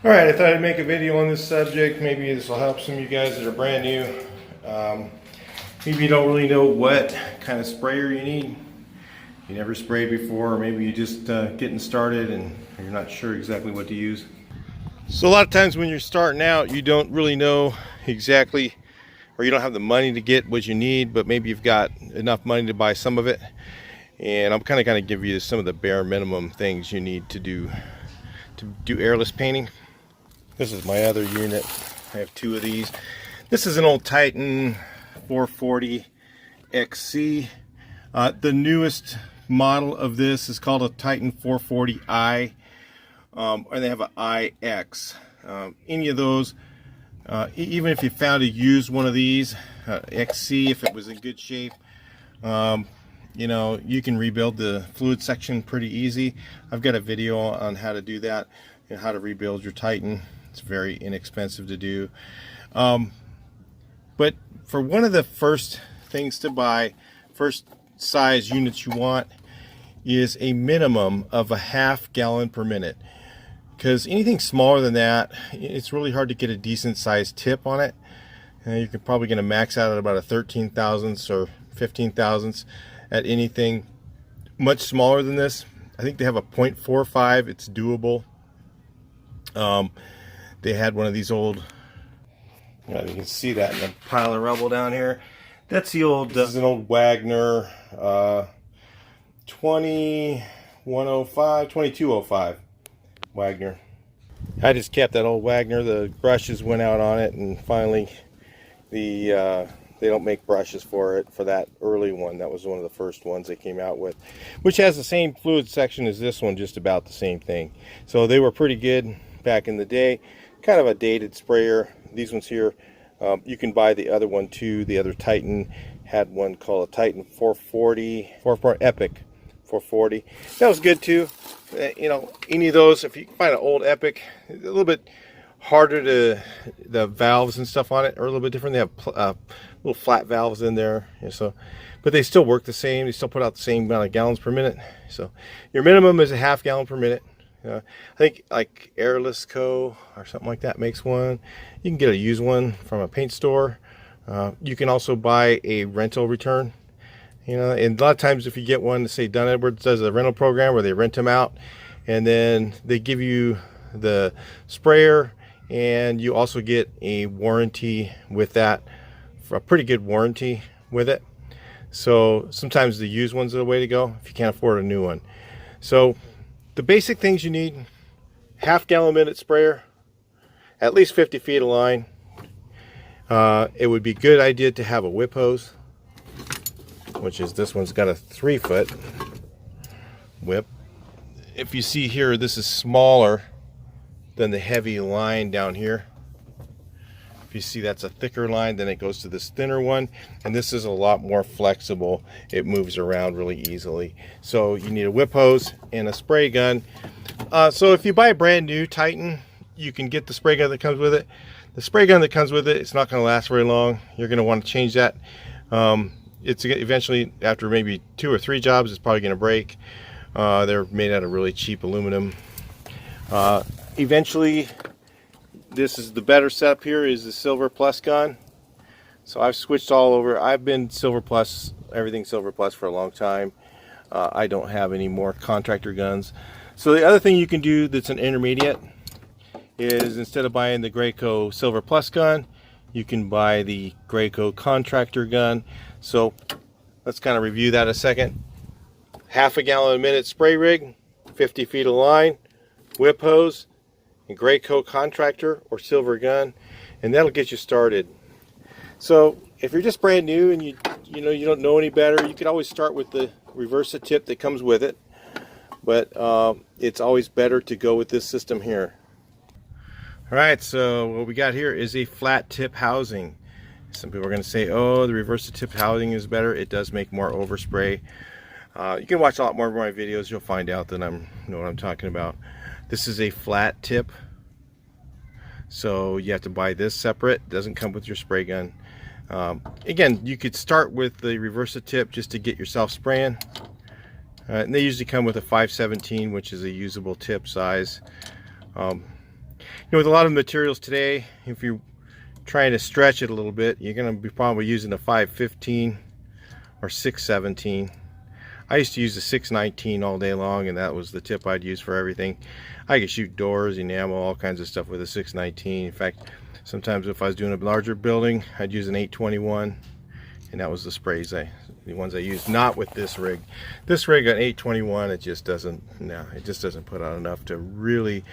Alright, I thought I'd make a video on this subject. Maybe this will help some of you guys that are brand new. Maybe you don't really know what kind of sprayer you need. You never sprayed before, or maybe you're just getting started and you're not sure exactly what to use. So a lot of times when you're starting out, you don't really know exactly, or you don't have the money to get what you need, but maybe you've got enough money to buy some of it. And I'm kind of give you some of the bare minimum things you need to do airless painting. This is my other unit. I have two of these. This is an old Titan 440 XC. The newest model of this is called a Titan 440i, and they have an iX. Any of those, even if you found a used one of these, XC, if it was in good shape, you know, you can rebuild the fluid section pretty easy. I've got a video on how to do that and how to rebuild your Titan. It's very inexpensive to do. But for one of the first things to buy, first size units you want, is a minimum of a ½ gallon per minute. Because anything smaller than that, it's really hard to get a decent sized tip on it. You're probably going to max out at about a 13 thousandths or 15 thousandths at anything much smaller than this. I think they have a 0.45. It's doable. They had one of these old, you can see that in the pile of rubble down here. That's the old, this is an old Wagner 2205 Wagner. I just kept that old Wagner. The brushes went out on it, and finally they don't make brushes for it, for that early one. That was one of the first ones they came out with, which has the same fluid section as this one, just about the same thing. So they were pretty good back in the day. Kind of a dated sprayer. These ones here, you can buy the other one too. The other Titan had one called a Titan 440 Epic 440. That was good too. You know, any of those, if you find an old Epic, a little bit harder to, the valves and stuff on it are a little bit different. They have little flat valves in there, so, but they still work the same. They still put out the same amount of gallons per minute. So your minimum is a ½ gallon per minute. I think like AIRLESS Co. or something like that makes one. You can get a used one from a paint store. You can also buy a rental return. You know, and a lot of times if you get one, say Dunn Edwards does a rental program where they rent them out, and then they give you the sprayer, and you also get a warranty with that, for a pretty good warranty with it. So sometimes the used ones are the way to go if you can't afford a new one. So the basic things you need: ½ gallon a minute sprayer, at least 50 feet of line. It would be a good idea to have a whip hose, which is, this one's got a 3-foot whip. If you see here, this is smaller than the heavy line down here. If you see, that's a thicker line, then it goes to this thinner one, and this is a lot more flexible. It moves around really easily. So you need a whip hose and a spray gun. So if you buy a brand new Titan, you can get the spray gun that comes with it. The spray gun that comes with it, it's not going to last very long. You're going to want to change that. It's eventually, after maybe 2 or 3 jobs, it's probably going to break. They're made out of really cheap aluminum. Eventually, this is the better setup here, is the Silver Plus gun. So I've switched all over. I've been Silver Plus, everything Silver Plus for a long time. I don't have any more contractor guns. So the other thing you can do that's an intermediate is, instead of buying the Graco Silver Plus gun, you can buy the Graco Contractor Gun. So let's kind of review that a second. ½ gallon a minute spray rig, 50 feet of line, whip hose, and Graco Contractor or Silver gun, and that'll get you started. So if you're just brand new and you don't know any better, you could always start with the Reversa tip that comes with it, but it's always better to go with this system here. Alright, so what we got here is a flat tip housing. Some people are going to say, oh, the Reversa tip housing is better. It does make more overspray. You can watch a lot more of my videos, you'll find out that I know what I'm talking about. This is a flat tip, so you have to buy this separate. It doesn't come with your spray gun. Again, you could start with the Reversa tip just to get yourself spraying. And they usually come with a 517, which is a usable tip size. know, with a lot of materials today, if you're trying to stretch it a little bit, you're going to be probably using a 515 or 617. I used to use the 619 all day long, and that was the tip I'd use for everything. I could shoot doors, enamel, all kinds of stuff with a 619. In fact, sometimes if I was doing a larger building, I'd use an 821, and that was the sprays the ones I used. Not with this rig. This rig at 821, it just doesn't put out enough to really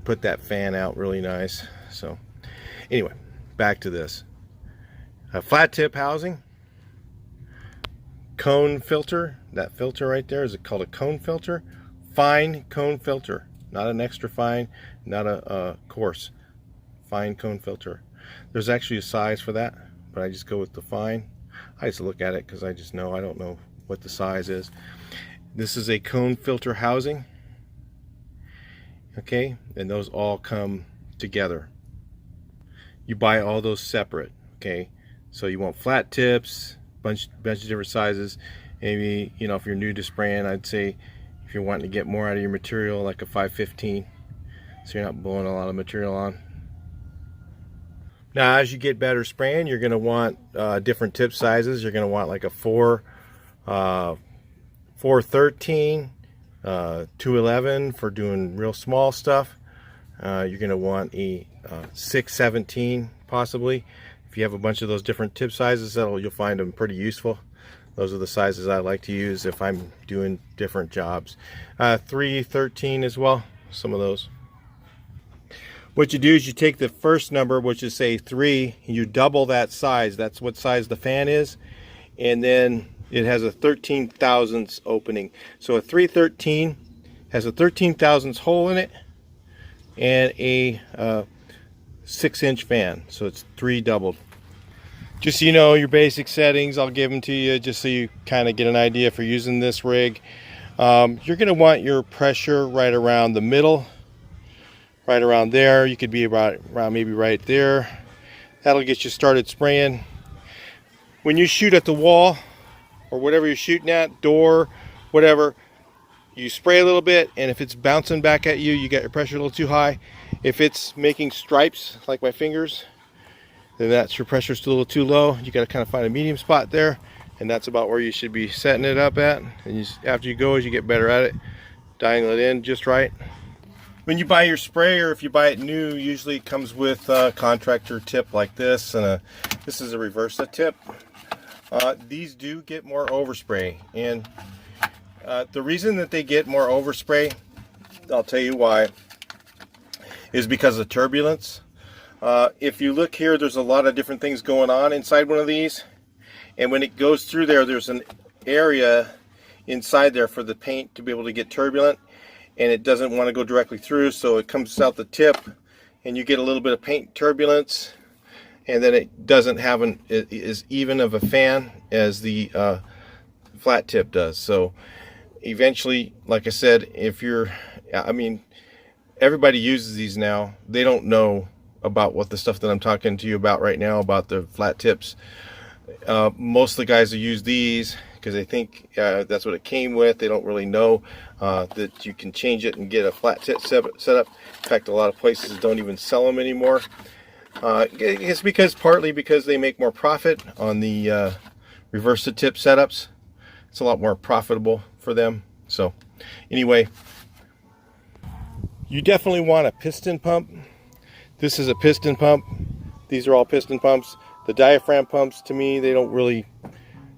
put that fan out really nice. So anyway, back to this. A flat tip housing, cone filter. That filter right there is called a cone filter. Fine cone filter, not an extra fine, not a coarse. Fine cone filter. There's actually a size for that, but I just go with the fine. I just look at it because I don't know what the size is. This is a cone filter housing. Okay, and those all come together. You buy all those separate. Okay, so you want flat tips, bunch of different sizes. Maybe, you know, if you're new to spraying, I'd say if you're wanting to get more out of your material, like a 515, so you're not blowing a lot of material on. Now, as you get better spraying, you're going to want different tip sizes. You're going to want like a 413, 211 for doing real small stuff. You're going to want a 617 possibly. If you have a bunch of those different tip sizes, you'll find them pretty useful. Those are the sizes I like to use if I'm doing different jobs. 313 as well, some of those. What you do is you take the first number, which is say 3, and you double that size. That's what size the fan is. And then it has a 13 thousandths opening. So a 313 has a 13 thousandths hole in it and a 6-inch fan. So it's 3 doubled. Just so you know your basic settings, I'll give them to you just so you kind of get an idea for using this rig. You're going to want your pressure right around the middle. Right around there. You could be around maybe right there. That'll get you started spraying. When you shoot at the wall or whatever you're shooting at, door, whatever, you spray a little bit, and if it's bouncing back at you, you got your pressure a little too high. If it's making stripes like my fingers, then that's your pressure's still a little too low. You got to kind of find a medium spot there, and that's about where you should be setting it up at. And after you go, as you get better at it, dialing it in just right. When you buy your sprayer, if you buy it new, usually it comes with a contractor tip like this, and this is a reversa tip. These do get more overspray, and the reason that they get more overspray, I'll tell you why, is because of turbulence. If you look here, there's a lot of different things going on inside one of these, and when it goes through there, there's an area inside there for the paint to be able to get turbulent, and it doesn't want to go directly through, so it comes out the tip, and you get a little bit of paint turbulence, and then it doesn't have as even of a fan as the flat tip does. So eventually, like I said, everybody uses these now. They don't know about what the stuff that I'm talking to you about right now about the flat tips. Most of the guys who use these because they think that's what it came with. They don't really know that you can change it and get a flat tip set up. In fact, a lot of places don't even sell them anymore. It's partly because they make more profit on the reverse tip setups. It's a lot more profitable for them. So anyway, you definitely want a piston pump. This is a piston pump. These are all piston pumps. The diaphragm pumps, to me, they don't really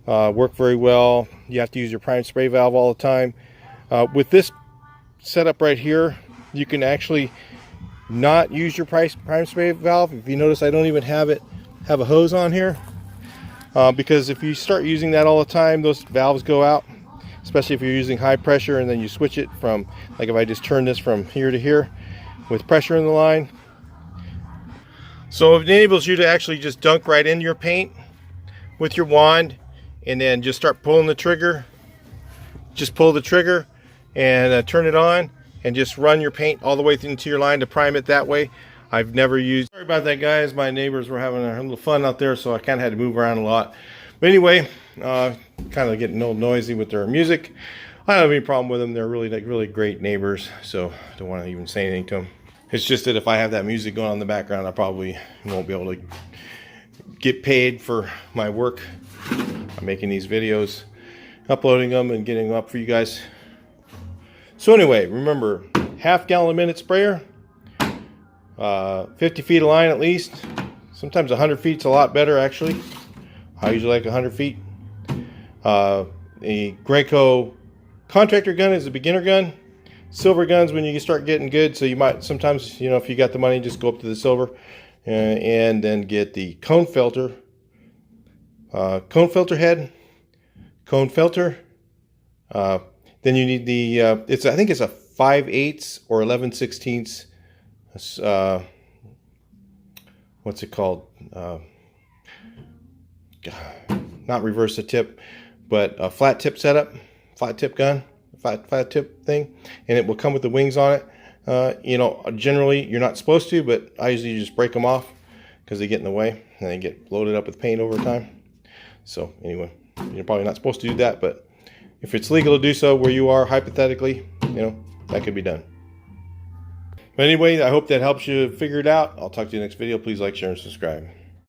work very well. You have to use your prime spray valve all the time. With this setup right here, you can actually not use your prime spray valve. If you notice, I don't even have a hose on here, because if you start using that all the time, those valves go out, especially if you're using high pressure and then you switch it from, like if I just turn this from here to here with pressure in the line. So it enables you to actually just dunk right into your paint with your wand and then just start pulling the trigger. Just pull the trigger and turn it on and just run your paint all the way into your line to prime it that way. I've never used... Sorry about that, guys. My neighbors were having a little fun out there, so I kind of had to move around a lot. But anyway, kind of getting a little noisy with their music. I don't have any problem with them. They're really great neighbors, so I don't want to even say anything to them. It's just that if I have that music going on in the background, I probably won't be able to get paid for my work. I'm making these videos, uploading them and getting them up for you guys. So anyway, remember, half-gallon a minute sprayer, 50 feet of line at least. Sometimes 100 feet's a lot better, actually. I usually like 100 feet. A Graco Contractor Gun is a beginner gun. Silver guns when you start getting good, so you might sometimes, you know, if you got the money, just go up to the silver and then get the cone filter head, cone filter. Then you need the I think it's a 5/8 or 11/16. What's it called? Not reverse the tip, but a flat tip setup, flat tip gun, flat tip thing, and it will come with the wings on it. You know, generally you're not supposed to, but I usually just break them off because they get in the way and they get loaded up with paint over time. So anyway, you're probably not supposed to do that, but if it's legal to do so where you are, hypothetically, you know, that could be done. But anyway, I hope that helps you figure it out. I'll talk to you next video. Please like, share, and subscribe.